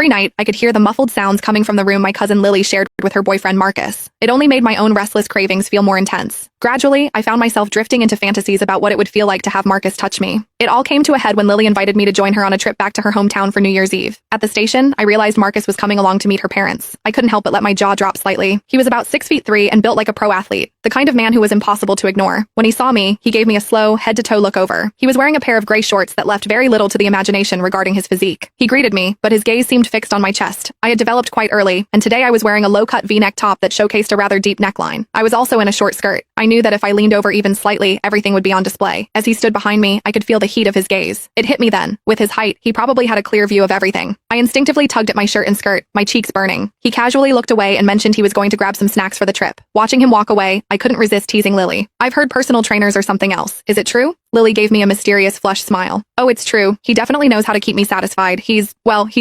Every night, I could hear the muffled sounds coming from the room my cousin Lily shared with her boyfriend Marcus. It only made my own restless cravings feel more intense. Gradually, I found myself drifting into fantasies about what it would feel like to have Marcus touch me. It all came to a head when Lily invited me to join her on a trip back to her hometown for New Year's Eve. At the station, I realized Marcus was coming along to meet her parents. I couldn't help but let my jaw drop slightly. He was about 6'3" and built like a pro athlete, the kind of man who was impossible to ignore. When he saw me, he gave me a slow, head-to-toe look over. He was wearing a pair of gray shorts that left very little to the imagination regarding his physique. He greeted me, but his gaze seemed fixed on my chest. I had developed quite early, and today I was wearing a low-cut V-neck top that showcased a rather deep neckline. I was also in a short skirt. I knew that if I leaned over even slightly, everything would be on display. As he stood behind me, I could feel the heat of his gaze. It hit me then. With his height, he probably had a clear view of everything. I instinctively tugged at my shirt and skirt, my cheeks burning. He casually looked away and mentioned he was going to grab some snacks for the trip. Watching him walk away, I couldn't resist teasing Lily. I've heard personal trainers or something else. Is it true? Lily gave me a mysterious flushed smile. Oh, it's true. He definitely knows how to keep me satisfied. He's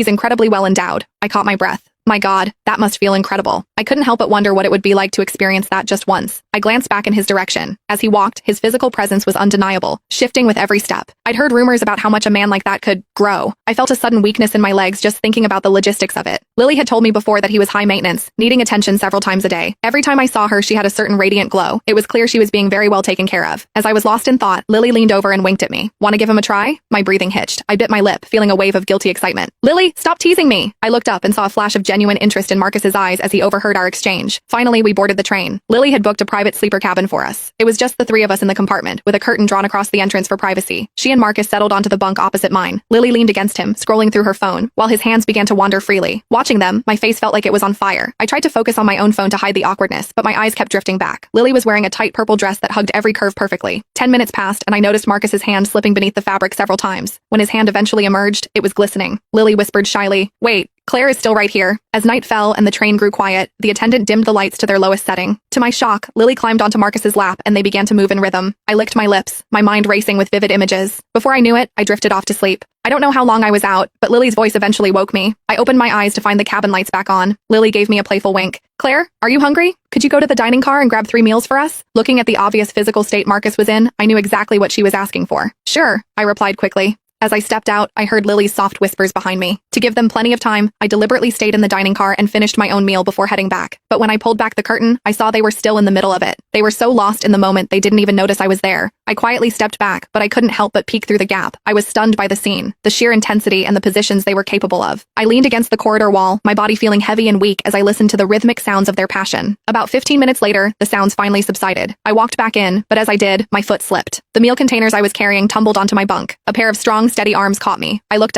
incredibly well endowed. I caught my breath. My God, that must feel incredible. I couldn't help but wonder what it would be like to experience that just once. I glanced back in his direction. As he walked, his physical presence was undeniable, shifting with every step. I'd heard rumors about how much a man like that could grow. I felt a sudden weakness in my legs just thinking about the logistics of it. Lily had told me before that he was high maintenance, needing attention several times a day. Every time I saw her, she had a certain radiant glow. It was clear she was being very well taken care of. As I was lost in thought, Lily leaned over and winked at me. Want to give him a try? My breathing hitched. I bit my lip, feeling a wave of guilty excitement. Lily, stop teasing me! I looked up and saw a flash of genuine interest in Marcus's eyes as he overheard our exchange. Finally, we boarded the train. Lily had booked a private sleeper cabin for us. It was just the three of us in the compartment, with a curtain drawn across the entrance for privacy. She and Marcus settled onto the bunk opposite mine. Lily leaned against him, scrolling through her phone, while his hands began to wander freely. Watching them, my face felt like it was on fire. I tried to focus on my own phone to hide the awkwardness, but my eyes kept drifting back. Lily was wearing a tight purple dress that hugged every curve perfectly. 10 minutes passed, and I noticed Marcus's hand slipping beneath the fabric several times. When his hand eventually emerged, it was glistening. Lily whispered shyly, "Wait, Claire is still right here." As night fell and the train grew quiet, the attendant dimmed the lights to their lowest setting. To my shock, Lily climbed onto Marcus's lap and they began to move in rhythm. I licked my lips, my mind racing with vivid images. Before I knew it, I drifted off to sleep. I don't know how long I was out, but Lily's voice eventually woke me. I opened my eyes to find the cabin lights back on. Lily gave me a playful wink. "Claire, are you hungry? Could you go to the dining car and grab 3 meals for us?" Looking at the obvious physical state Marcus was in, I knew exactly what she was asking for. "Sure," I replied quickly. As I stepped out, I heard Lily's soft whispers behind me. To give them plenty of time, I deliberately stayed in the dining car and finished my own meal before heading back. But when I pulled back the curtain, I saw they were still in the middle of it. They were so lost in the moment they didn't even notice I was there. I quietly stepped back, but I couldn't help but peek through the gap. I was stunned by the scene, the sheer intensity and the positions they were capable of. I leaned against the corridor wall, my body feeling heavy and weak as I listened to the rhythmic sounds of their passion. About 15 minutes later, the sounds finally subsided. I walked back in, but as I did, my foot slipped. The meal containers I was carrying tumbled onto my bunk. A pair of strong, steady arms caught me. I looked up,